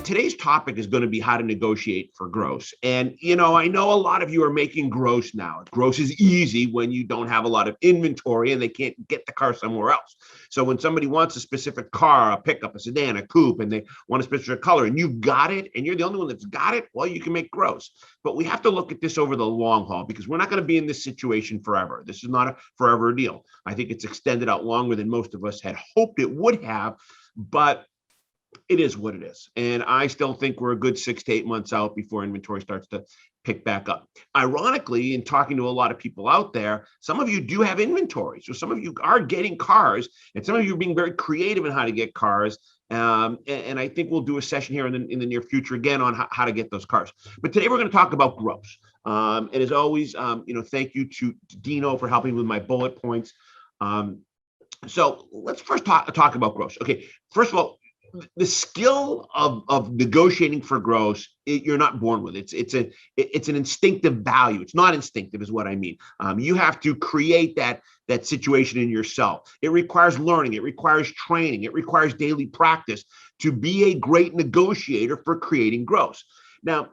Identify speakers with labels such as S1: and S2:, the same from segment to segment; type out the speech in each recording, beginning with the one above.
S1: today's topic is going to be how to negotiate for gross. And, I know a lot of you are making gross now. Gross is easy when you don't have a lot of inventory and they can't get the car somewhere else. So when somebody wants a specific car, a pickup, a sedan, a coupe, and they want a specific color and you've got it and you're the only one that's got it, well, you can make gross. But we have to look at this over the long haul because we're not going to be in this situation forever. This is not a forever deal. I think it's extended out longer than most of us had hoped it would have, but it is what it is. And I still think we're a good 6 to 8 months out before inventory starts to pick back up. Ironically, in talking to a lot of people out there, some of you do have inventory. So some of you are getting cars and some of you are being very creative in how to get cars. And I think we'll do a session here in the near future again on how to get those cars. But today we're going to talk about gross. And as always, thank you to Dino for helping with my bullet points. So let's first talk about gross. Okay, first of all, the skill of negotiating for gross, you're not born with. It's an instinctive value. It's not instinctive is what I mean. You have to create that situation in yourself. It requires learning. It requires training. It requires daily practice to be a great negotiator for creating gross. Now,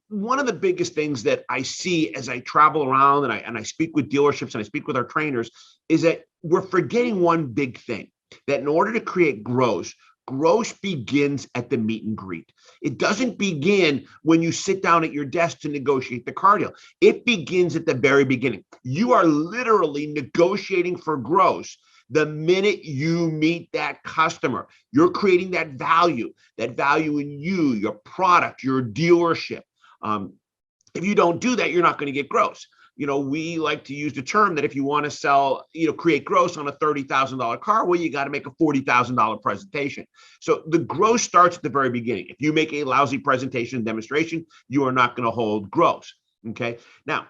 S1: one of the biggest things that I see as I travel around and I speak with dealerships and I speak with our trainers is that we're forgetting one big thing, that in order to create gross begins at the meet and greet. It doesn't begin when you sit down at your desk to negotiate the car deal. It begins at the very beginning. You are literally negotiating for gross the minute you meet that customer. You're creating that value in you, your product, your dealership. If you don't do that, you're not going to get gross. We like to use the term that if you want to sell, create gross on a $30,000 car, well, you got to make a $40,000 presentation. So the gross starts at the very beginning. If you make a lousy presentation and demonstration, you are not going to hold gross. Okay. Now,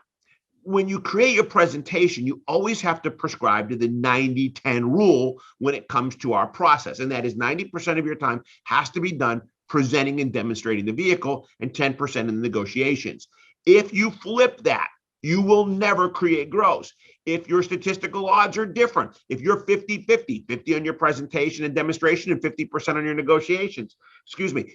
S1: when you create your presentation, you always have to prescribe to the 90-10 rule when it comes to our process. And that is 90% of your time has to be done presenting and demonstrating the vehicle and 10% in the negotiations. If you flip that, you will never create gross. If your statistical odds are different, if you're 50-50, 50 on your presentation and demonstration and 50% on your negotiations,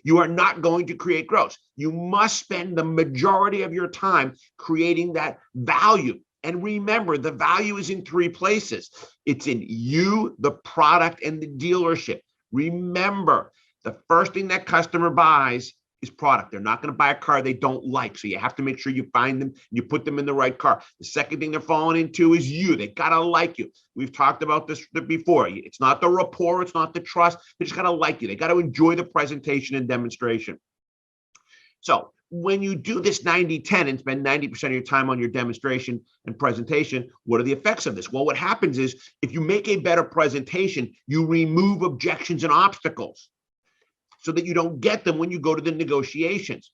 S1: you are not going to create gross. You must spend the majority of your time creating that value. And remember, the value is in 3 places. It's in you, the product, and the dealership. Remember, the first thing that customer buys is product. They're not going to buy a car they don't like. So you have to make sure you find them and you put them in the right car. The second thing they're falling into is you. They got to like you. We've talked about this before. It's not the rapport. It's not the trust. They just got to like you. They got to enjoy the presentation and demonstration. So when you do this 90-10 and spend 90% of your time on your demonstration and presentation, what are the effects of this? Well, what happens is if you make a better presentation, you remove objections and obstacles, so that you don't get them when you go to the negotiations.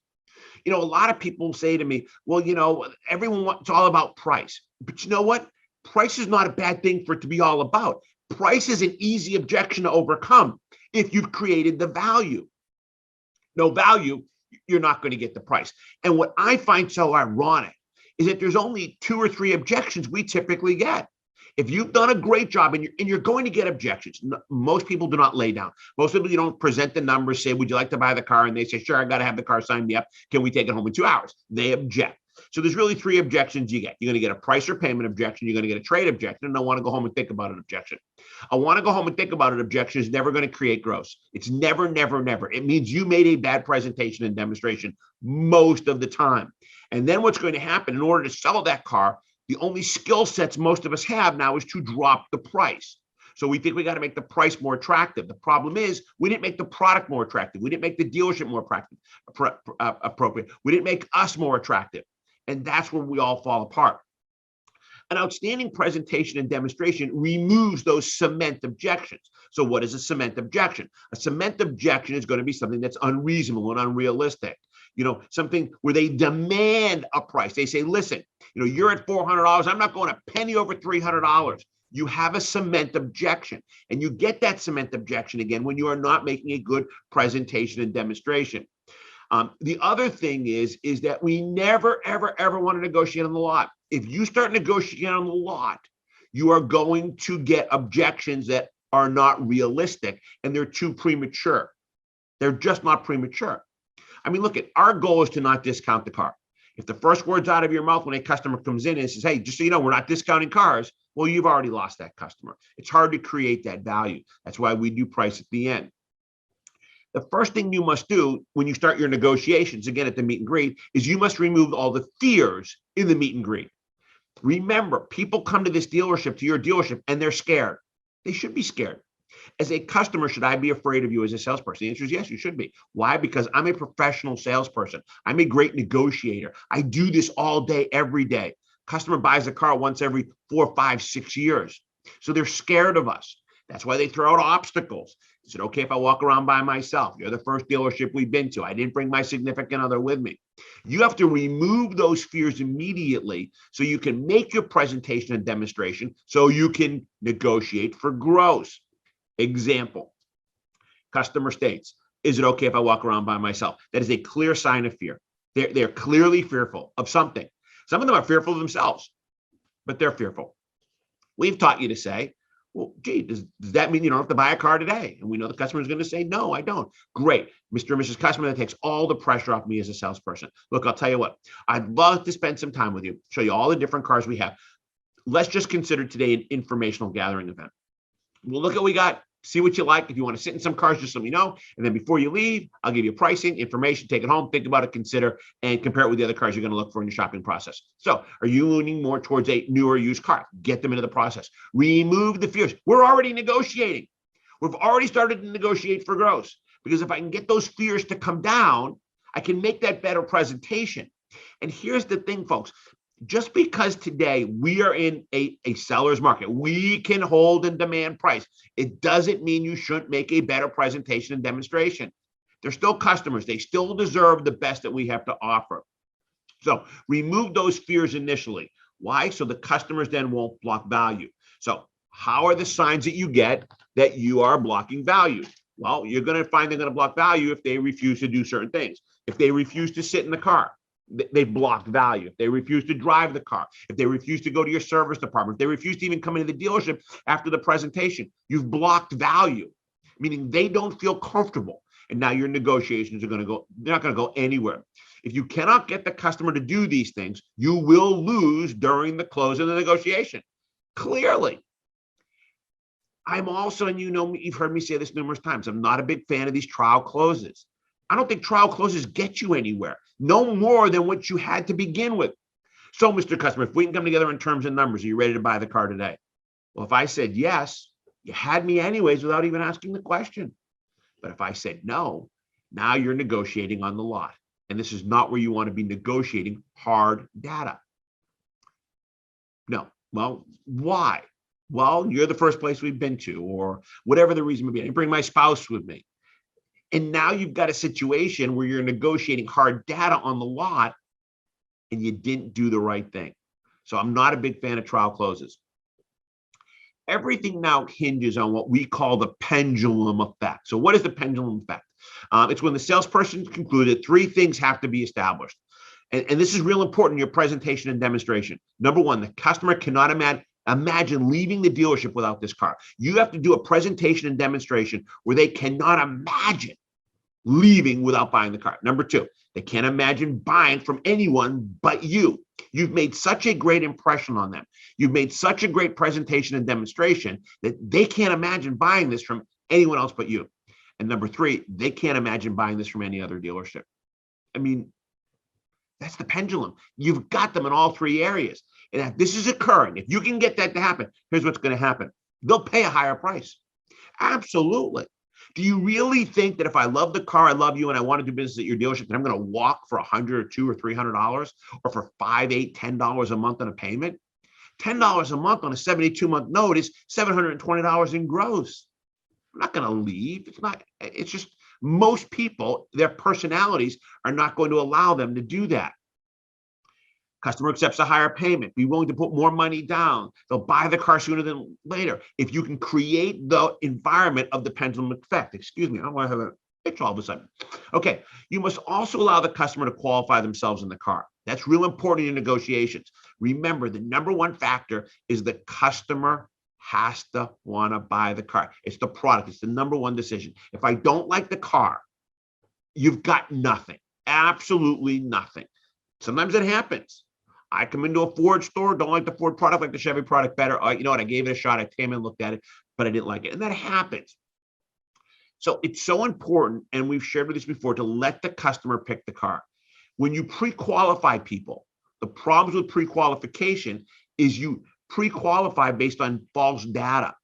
S1: A lot of people say to me, well, it's all about price. But you know what? Price is not a bad thing for it to be all about. Price is an easy objection to overcome if you've created the value. No value, you're not going to get the price. And what I find so ironic is that there's only 2 or 3 objections we typically get. If you've done a great job and you're going to get objections, most people do not lay down. Most people, you don't present the numbers, say, would you like to buy the car? And they say, sure, I got to have the car, sign me up. Can we take it home in 2 hours? They object. So there's really 3 objections you get. You're going to get a price or payment objection. You're going to get a trade objection. And I want to go home and think about an objection. I want to go home and think about an objection is never going to create gross. It's never, never, never. It means you made a bad presentation and demonstration most of the time. And then what's going to happen in order to sell that car, the only skill sets most of us have now is to drop the price. So we think we got to make the price more attractive. The problem is we didn't make the product more attractive. We didn't make the dealership more appropriate. We didn't make us more attractive. And that's where we all fall apart. An outstanding presentation and demonstration removes those cement objections. So what is a cement objection? A cement objection is going to be something that's unreasonable and unrealistic. Something where they demand a price. They say, listen, you're at $400. I'm not going a penny over $300. You have a cement objection, and you get that cement objection again when you are not making a good presentation and demonstration. The other thing is that we never, ever, ever want to negotiate on the lot. If you start negotiating on the lot, you are going to get objections that are not realistic and they're too premature. They're just not premature. I mean, look, at our goal is to not discount the car. If the first words out of your mouth when a customer comes in and says, hey, just so you know, we're not discounting cars, well, you've already lost that customer. It's hard to create that value. That's why we do price at the end. The first thing you must do when you start your negotiations, again at the meet and greet, is you must remove all the fears in the meet and greet. Remember, people come to this dealership, to your dealership, and they're scared. They should be scared. As a customer, should I be afraid of you as a salesperson? The answer is yes, you should be. Why? Because I'm a professional salesperson. I'm a great negotiator. I do this all day, every day. Customer buys a car once every 4, 5, 6 years. So they're scared of us. That's why they throw out obstacles. Is it okay if I walk around by myself? You're the first dealership we've been to. I didn't bring my significant other with me. You have to remove those fears immediately so you can make your presentation and demonstration so you can negotiate for gross. Example, customer states, is it okay if I walk around by myself? That is a clear sign of fear. They're clearly fearful of something. Some of them are fearful of themselves, but they're fearful. We've taught you to say, well, gee, does that mean you don't have to buy a car today? And we know the customer is going to say, no, I don't. Great. Mr. and Mrs. Customer, that takes all the pressure off me as a salesperson. Look, I'll tell you what, I'd love to spend some time with you, show you all the different cars we have. Let's just consider today an informational gathering event. We'll look at what we got, see what you like. If you want to sit in some cars, just let me know. And then before you leave, I'll give you pricing, information, take it home, think about it, consider, and compare it with the other cars you're going to look for in your shopping process. So are you leaning more towards a newer used car? Get them into the process. Remove the fears. We're already negotiating. We've already started to negotiate for gross, because if I can get those fears to come down, I can make that better presentation. And here's the thing, folks. Just because today we are in a seller's market, we can hold and demand price. It doesn't mean you shouldn't make a better presentation and demonstration. They're still customers. They still deserve the best that we have to offer. So remove those fears initially. Why? So the customers then won't block value. So how are the signs that you get that you are blocking value? Well, you're going to find they're going to block value if they refuse to do certain things. If they refuse to sit in the car, they've blocked value. If they refuse to drive the car, if they refuse to go to your service department, if they refuse to even come into the dealership after the presentation, you've blocked value, meaning they don't feel comfortable. And now your negotiations are going to go, they're not going to go anywhere. If you cannot get the customer to do these things, you will lose during the close of the negotiation. Clearly. I'm also, and you know, you've heard me say this numerous times, I'm not a big fan of these trial closes. I don't think trial closes get you anywhere, no more than what you had to begin with. So, Mr. Customer, if we can come together in terms and numbers, are you ready to buy the car today? Well, if I said yes, you had me anyways without even asking the question. But if I said no, now you're negotiating on the lot. And this is not where you want to be negotiating hard data. No. Well, why? Well, you're the first place we've been to, or whatever the reason may be. I bring my spouse with me. And now you've got a situation where you're negotiating hard data on the lot and you didn't do the right thing. So I'm not a big fan of trial closes. Everything now hinges on what we call the pendulum effect. So what is the pendulum effect? It's when the salesperson concluded 3 things have to be established. And this is real important in your presentation and demonstration. Number 1, the customer cannot imagine leaving the dealership without this car. You have to do a presentation and demonstration where they cannot imagine leaving without buying the car. Number 2, they can't imagine buying from anyone but you. You've made such a great impression on them. You've made such a great presentation and demonstration that they can't imagine buying this from anyone else but you. And number 3, they can't imagine buying this from any other dealership. I mean, that's the pendulum. You've got them in all 3 areas. And if this is occurring, if you can get that to happen, here's what's going to happen. They'll pay a higher price. Absolutely. Do you really think that if I love the car, I love you, and I want to do business at your dealership, that I'm going to walk for $100 or $200 or $300 or for $5, $8, $10 a month on a payment? $10 a month on a 72-month note is $720 in gross. I'm not going to leave. It's just most people, their personalities are not going to allow them to do that. Customer accepts a higher payment, be willing to put more money down. They'll buy the car sooner than later. If you can create the environment of the pendulum effect, excuse me, I don't want to have a pitch all of a sudden. Okay, you must also allow the customer to qualify themselves in the car. That's real important in negotiations. Remember, the number 1 factor is the customer has to want to buy the car. It's the product. It's the number 1 decision. If I don't like the car, you've got nothing. Absolutely nothing. Sometimes it happens. I come into a Ford store, don't like the Ford product, like the Chevy product better. You know what? I gave it a shot. I came in, looked at it, but I didn't like it. And that happens. So it's so important, and we've shared with this before, to let the customer pick the car. When you pre-qualify people, the problems with pre-qualification is you pre-qualify based on false data.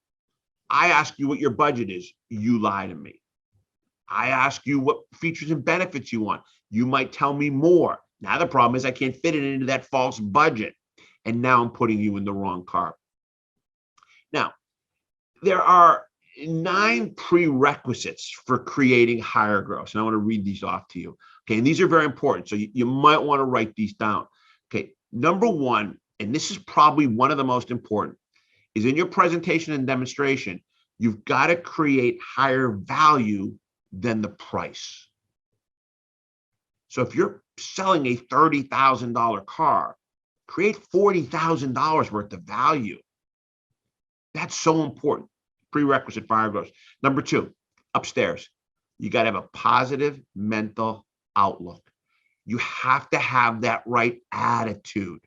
S1: I ask you what your budget is, you lie to me. I ask you what features and benefits you want. You might tell me more. Now the problem is I can't fit it into that false budget. And now I'm putting you in the wrong car. Now, there are 9 prerequisites for creating higher gross. And I want to read these off to you. Okay, and these are very important. So you might want to write these down. Okay, number 1, and this is probably one of the most important, is in your presentation and demonstration, you've got to create higher value than the price. So if you're selling a $30,000 car, create $40,000 worth of value. That's so important. Prerequisite for higher gross. Number 2, upstairs, you got to have a positive mental outlook. You have to have that right attitude.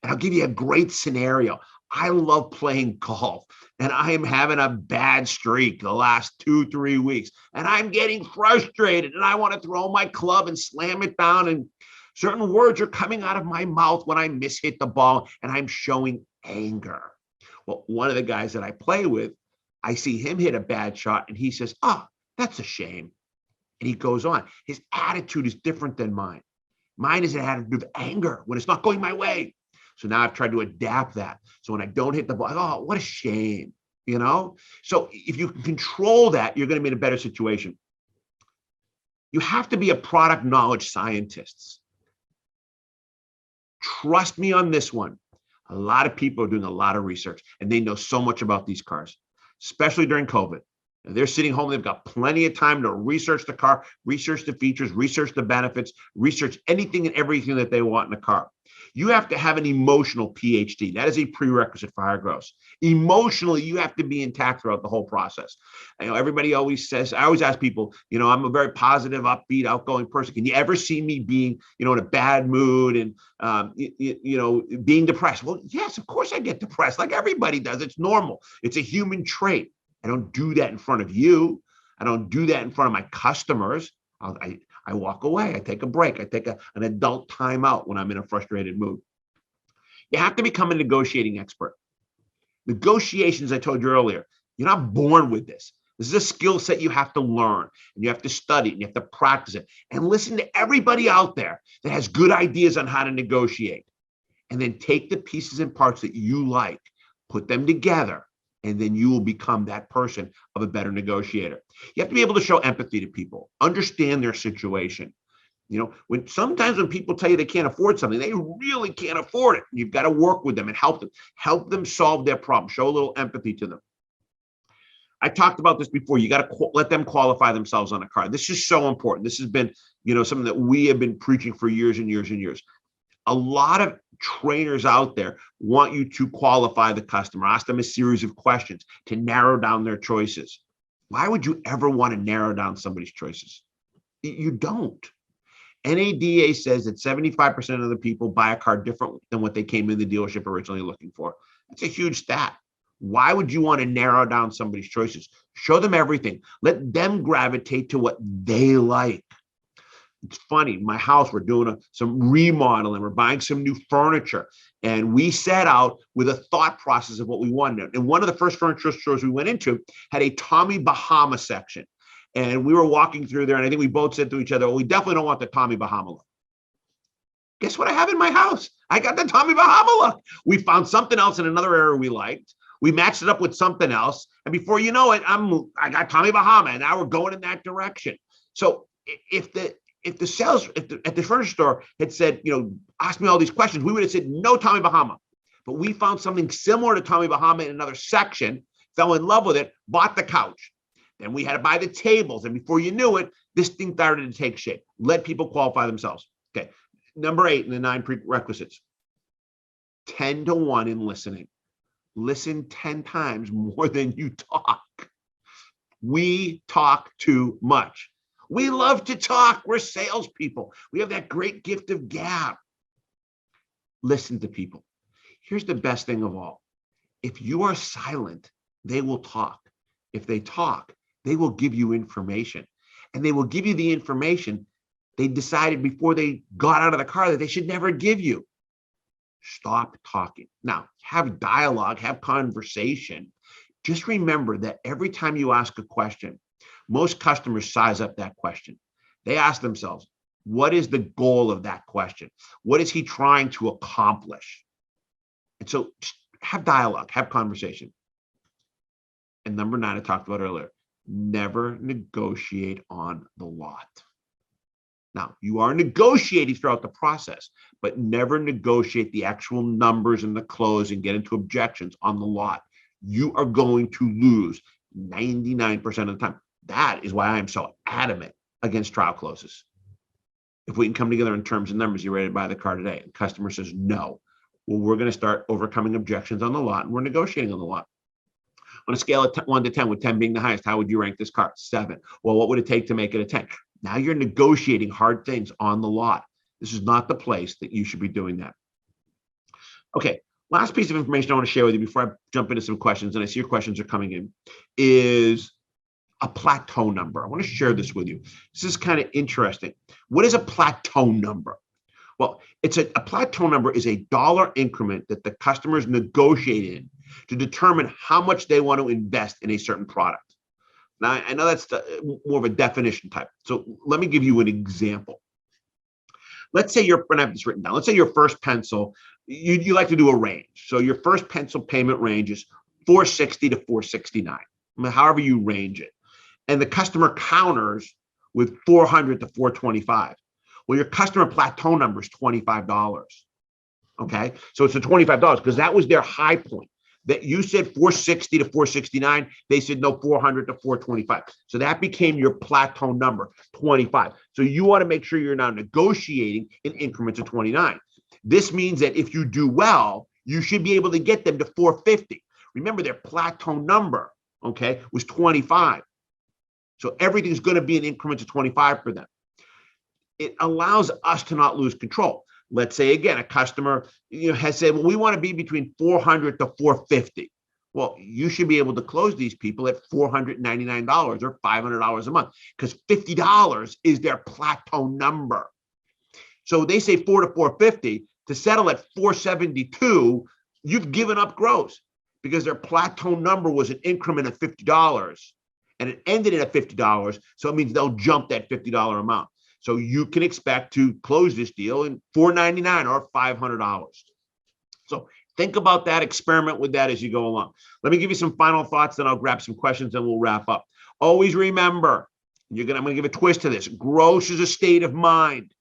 S1: And I'll give you a great scenario. I love playing golf, and I am having a bad streak the last 2-3 weeks, and I'm getting frustrated, and I want to throw my club and slam it down, and certain words are coming out of my mouth when I mishit the ball, and I'm showing anger. Well, one of the guys that I play with, I see him hit a bad shot, and he says, "Oh, that's a shame." And he goes on. His attitude is different than mine. Mine is an attitude of anger when it's not going my way. So now I've tried to adapt that. So when I don't hit the ball, oh, what a shame, you know? So if you can control that, you're going to be in a better situation. You have to be a product knowledge scientist. Trust me on this one. A lot of people are doing a lot of research, and they know so much about these cars, especially during COVID. And they're sitting home. They've got plenty of time to research the car, research the features, research the benefits, research anything and everything that they want in a car. You have to have an emotional PhD. That is a prerequisite for higher gross. Emotionally, you have to be intact throughout the whole process. I know everybody always says, I always ask people, you know, I'm a very positive, upbeat, outgoing person. Can you ever see me being, you know, in a bad mood and, you know, being depressed? Well, yes, of course I get depressed, like everybody does. It's normal. It's a human trait. I don't do that in front of you. I don't do that in front of my customers. I walk away. I take a break. I take an adult timeout when I'm in a frustrated mood. You have to become a negotiating expert. Negotiations, I told you earlier, you're not born with this. This is a skill set you have to learn, and you have to study, and you have to practice it, and listen to everybody out there that has good ideas on how to negotiate, and then take the pieces and parts that you like, put them together, and then you will become that person of a better negotiator. You have to be able to show empathy to people, understand their situation. You know, sometimes when people tell you they can't afford something, they really can't afford it. You've got to work with them and help them solve their problem, show a little empathy to them. I talked about this before. You got to let them qualify themselves on a car. This is so important. This has been, you know, something that we have been preaching for years and years and years. A lot of trainers out there want you to qualify the customer, ask them a series of questions to narrow down their choices. Why would you ever want to narrow down somebody's choices? You don't. NADA says that 75% of the people buy a car different than what they came in the dealership originally looking for. That's a huge stat. Why would you want to narrow down somebody's choices? Show them everything. Let them gravitate to what they like. It's funny, my house, we're doing some remodeling, we're buying some new furniture, and we set out with a thought process of what we wanted. And one of the first furniture stores we went into had a Tommy Bahama section. And we were walking through there, and I think we both said to each other, well, we definitely don't want the Tommy Bahama look. Guess what I have in my house? I got the Tommy Bahama look. We found something else in another area we liked. We matched it up with something else. And before you know it, I got Tommy Bahama, and now we're going in that direction. So if the sales at the furniture store had said, you know, ask me all these questions, we would have said no Tommy Bahama. But we found something similar to Tommy Bahama in another section, fell in love with it, bought the couch. Then we had to buy the tables. And before you knew it, this thing started to take shape. Let people qualify themselves. Okay. Number 8 in the 9 prerequisites, 10-1 in listening. Listen 10 times more than you talk. We talk too much. We love to talk. We're salespeople. We have that great gift of gab. Listen to people. Here's the best thing of all. If you are silent, they will talk. If they talk, they will give you information. And they will give you the information they decided before they got out of the car that they should never give you. Stop talking. Now, have dialogue, have conversation. Just remember that every time you ask a question, most customers size up that question. They ask themselves, what is the goal of that question? What is he trying to accomplish? And so have dialogue, have conversation. And number 9, I talked about earlier, never negotiate on the lot. Now, you are negotiating throughout the process, but never negotiate the actual numbers and the close and get into objections on the lot. You are going to lose 99% of the time. That is why I am so adamant against trial closes. If we can come together in terms and numbers, you're ready to buy the car today. And the customer says no. Well, we're going to start overcoming objections on the lot, and we're negotiating on the lot. On a scale of 1 to 10, with 10 being the highest, how would you rank this car? 7. Well, what would it take to make it a 10? Now you're negotiating hard things on the lot. This is not the place that you should be doing that. Okay, last piece of information I want to share with you before I jump into some questions, and I see your questions are coming in, is a plateau number. I want to share this with you. This is kind of interesting. What is a plateau number? Well, it's a plateau number is a dollar increment that the customers negotiated to determine how much they want to invest in a certain product. Now, I know that's more of a definition type. So let me give you an example. Let's say you're going to have this written down. Let's say your first pencil, you like to do a range. So your first pencil payment range is $460 to $469, however you range it. And the customer counters with $400 to $425. Well, your customer plateau number is $25. Okay, so it's a $25 because that was their high point. That you said $460 to $469, they said no, $400 to $425. So that became your plateau number, 25. So you want to make sure you're now negotiating in increments of 29. This means that if you do well, you should be able to get them to $450. Remember, their plateau number, okay, was 25. So everything's going to be in increments of 25 for them. It allows us to not lose control. Let's say, again, a customer has said, well, we want to be between $400 to $450. Well, you should be able to close these people at $499 or $500 a month because $50 is their plateau number. So they say $4 to $450 to settle at $472. You've given up gross because their plateau number was an increment of $50 and it ended at $50. So it means they'll jump that $50 amount. So you can expect to close this deal in $499 or $500. So think about that, experiment with that as you go along. Let me give you some final thoughts, then I'll grab some questions and we'll wrap up. Always remember, I'm going to give a twist to this. Gross is a state of mind.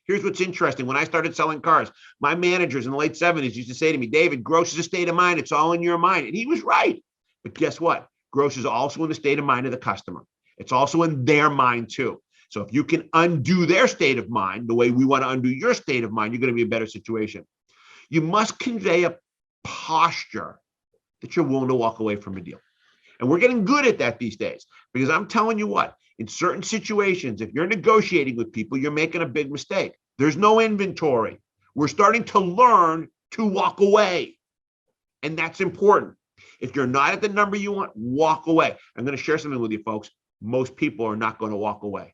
S1: Here's what's interesting. When I started selling cars, my managers in the late 70s used to say to me, David, gross is a state of mind. It's all in your mind. And he was right. But guess what? Gross is also in the state of mind of the customer. It's also in their mind too. So if you can undo their state of mind, the way we want to undo your state of mind, you're going to be in a better situation. You must convey a posture that you're willing to walk away from a deal. And we're getting good at that these days because I'm telling you what, in certain situations, if you're negotiating with people, you're making a big mistake. There's no inventory. We're starting to learn to walk away. And that's important. If you're not at the number you want, walk away. I'm going to share something with you, folks. Most people are not going to walk away.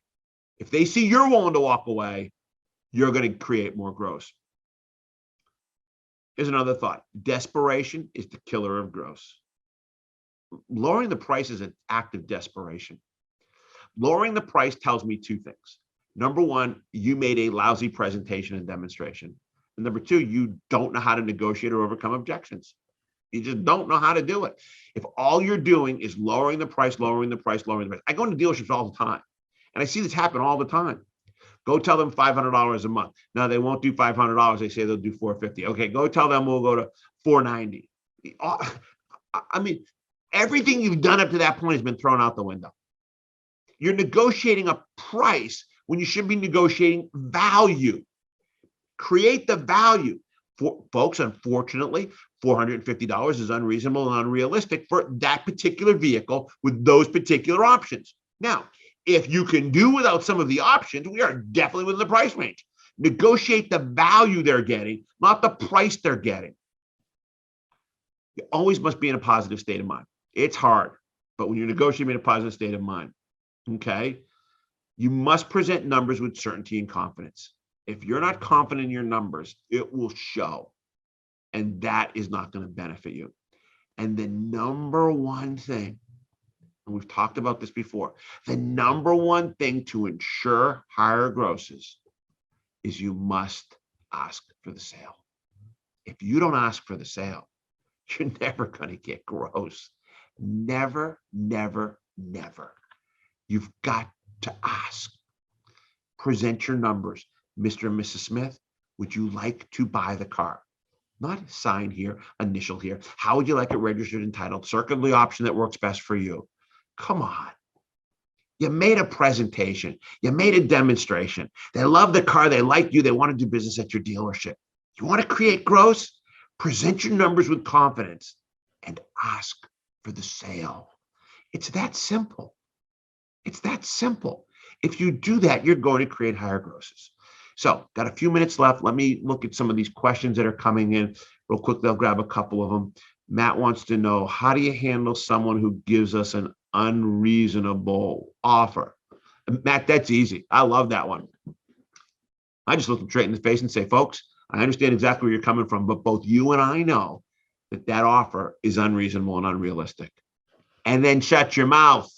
S1: If they see you're willing to walk away, you're going to create more gross. Here's another thought. Desperation is the killer of gross. Lowering the price is an act of desperation. Lowering the price tells me two things. Number one, you made a lousy presentation and demonstration. And number two, you don't know how to negotiate or overcome objections. You just don't know how to do it. If all you're doing is lowering the price, lowering the price, lowering the price. I go into dealerships all the time. And I see this happen all the time. Go tell them $500 a month. Now they won't do $500. They say they'll do $450. Okay, go tell them we'll go to $490. I mean, everything you've done up to that point has been thrown out the window. You're negotiating a price when you should be negotiating value. Create the value. Folks, unfortunately, $450 is unreasonable and unrealistic for that particular vehicle with those particular options. Now, If you can do without some of the options, we are definitely within the price range. Negotiate the value they're getting, not the price they're getting. You always must be in a positive state of mind. It's hard, but when you're negotiating in a positive state of mind, okay, you must present numbers with certainty and confidence. If you're not confident in your numbers, it will show, and that is not going to benefit you. And the number one thing, and we've talked about this before, the number one thing to ensure higher grosses is you must ask for the sale. If you don't ask for the sale, you're never going to get gross. Never, never, never. You've got to ask. Present your numbers. Mr. and Mrs. Smith, would you like to buy the car? Not sign here, initial here. How would you like it registered and titled? Circle the option that works best for you. Come on. You made a presentation. You made a demonstration. They love the car. They like you. They want to do business at your dealership. You want to create gross? Present your numbers with confidence and ask for the sale. It's that simple. It's that simple. If you do that, you're going to create higher grosses. So, got a few minutes left. Let me look at some of these questions that are coming in real quickly. I'll grab a couple of them. Matt wants to know, how do you handle someone who gives us an unreasonable offer? Matt, that's easy. I love that one. I just look them straight in the face and say, folks, I understand exactly where you're coming from, but both you and I know that that offer is unreasonable and unrealistic. And then shut your mouth.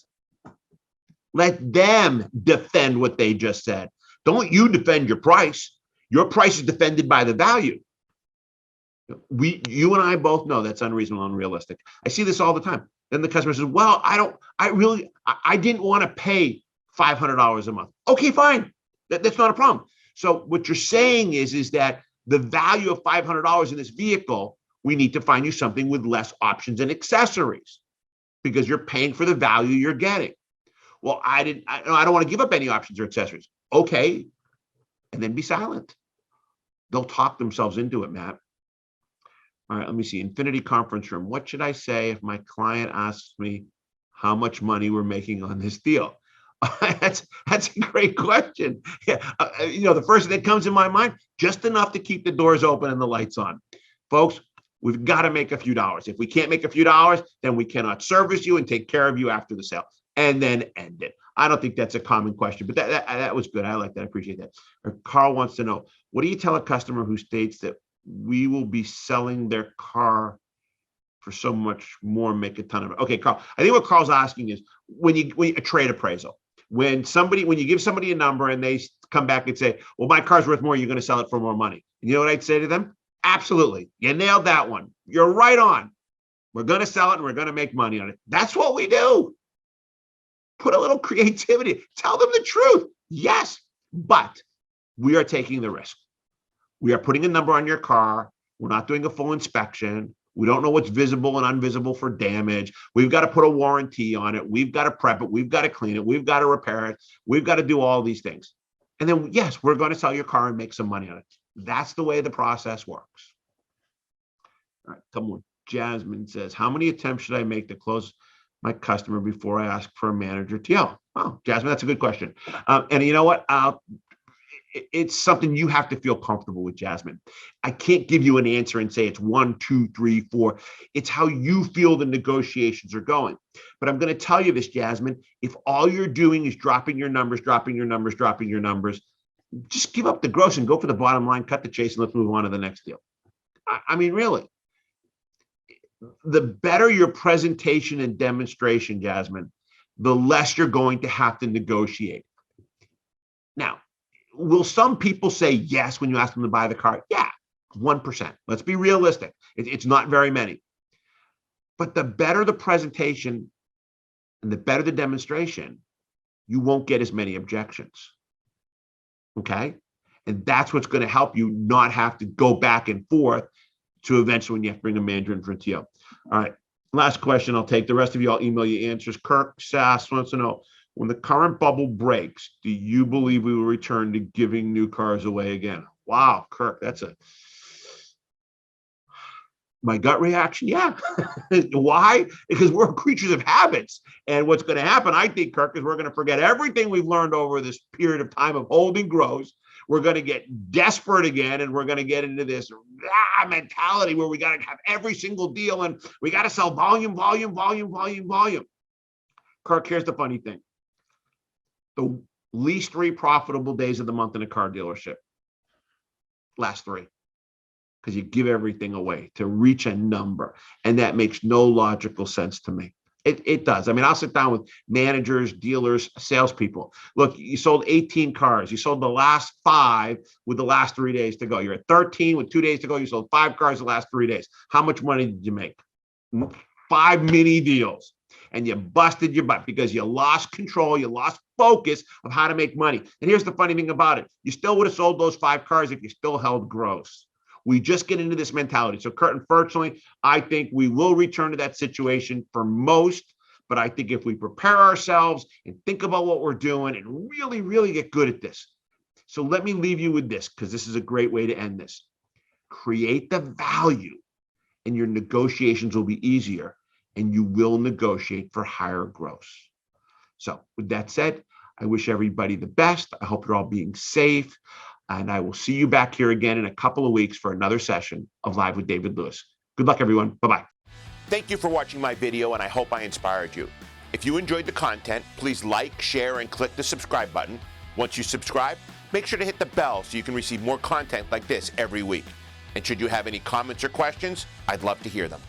S1: Let them defend what they just said. Don't you defend your price. Your price is defended by the value. You and I both know that's unreasonable and unrealistic. I see this all the time. Then the customer says, well, I didn't want to pay $500 a month. Okay, fine. That's not a problem. So what you're saying is that the value of $500 in this vehicle, we need to find you something with less options and accessories because you're paying for the value you're getting. Well, I don't want to give up any options or accessories. Okay. And then be silent. They'll talk themselves into it, Matt. All right, let me see. Infinity Conference Room. What should I say if my client asks me how much money we're making on this deal? That's a great question. Yeah, the first thing that comes in my mind, just enough to keep the doors open and the lights on. Folks, we've got to make a few dollars. If we can't make a few dollars, then we cannot service you and take care of you after the sale, and then end it. I don't think that's a common question, but that was good. I like that. I appreciate that. Carl wants to know, what do you tell a customer who states that we will be selling their car for so much more, make a ton of it? Okay, Carl, I think what Carl's asking is when you a trade appraisal, when you give somebody a number and they come back and say, well, my car's worth more, you're going to sell it for more money. And you know what I'd say to them? Absolutely. You nailed that one. You're right on. We're going to sell it and we're going to make money on it. That's what we do. Put a little creativity. Tell them the truth. Yes, but we are taking the risk. We are putting a number on your car. We're not doing a full inspection. We don't know what's visible and invisible for damage. We've got to put a warranty on it. We've got to prep it. We've got to clean it. We've got to repair it. We've got to do all these things. And then, yes, we're going to sell your car and make some money on it. That's the way the process works. All right, come on. Jasmine says, how many attempts should I make to close my customer before I ask for a manager TL? Oh, Jasmine, that's a good question. And you know what? It's something you have to feel comfortable with, Jasmine. I can't give you an answer and say it's 1, 2, 3, 4. It's how you feel the negotiations are going. But I'm going to tell you this, Jasmine, if all you're doing is dropping your numbers, just give up the gross and go for the bottom line, cut the chase, and let's move on to the next deal. I mean, really, the better your presentation and demonstration, Jasmine, the less you're going to have to negotiate. Now, will some people say yes when you ask them to buy the car? Yeah, 1%. Let's be realistic. It's not very many. But the better the presentation and the better the demonstration, you won't get as many objections. Okay? And that's what's going to help you not have to go back and forth to eventually when you have to bring a manager in for a TO. All right. Last question I'll take. The rest of you, I'll email you answers. Kirk Sass wants to know, when the current bubble breaks, do you believe we will return to giving new cars away again? Wow, Kirk, My gut reaction, yeah. Why? Because we're creatures of habits. And what's going to happen, I think, Kirk, is we're going to forget everything we've learned over this period of time of holding gross. We're going to get desperate again, and we're going to get into this mentality where we got to have every single deal, and we got to sell volume. Kirk, here's the funny thing. The least 3 profitable days of the month in a car dealership, last 3. Because you give everything away to reach a number. And that makes no logical sense to me. It does. I mean, I'll sit down with managers, dealers, salespeople. Look, you sold 18 cars. You sold the last 5 with the last 3 days to go. You're at 13 with 2 days to go. You sold 5 cars the last 3 days. How much money did you make? 5 mini deals. And you busted your butt because you lost control. You lost focus of how to make money. And here's the funny thing about it. You still would have sold those 5 cars if you still held gross. We just get into this mentality. So, Kurt, unfortunately, I think we will return to that situation for most. But I think if we prepare ourselves and think about what we're doing and really, really get good at this. So let me leave you with this, because this is a great way to end this. Create the value, and your negotiations will be easier, and you will negotiate for higher gross. So with that said, I wish everybody the best. I hope you're all being safe. And I will see you back here again in a couple of weeks for another session of Live with David Lewis. Good luck, everyone. Bye-bye. Thank you for watching my video, and I hope I inspired you. If you enjoyed the content, please like, share, and click the subscribe button. Once you subscribe, make sure to hit the bell so you can receive more content like this every week. And should you have any comments or questions, I'd love to hear them.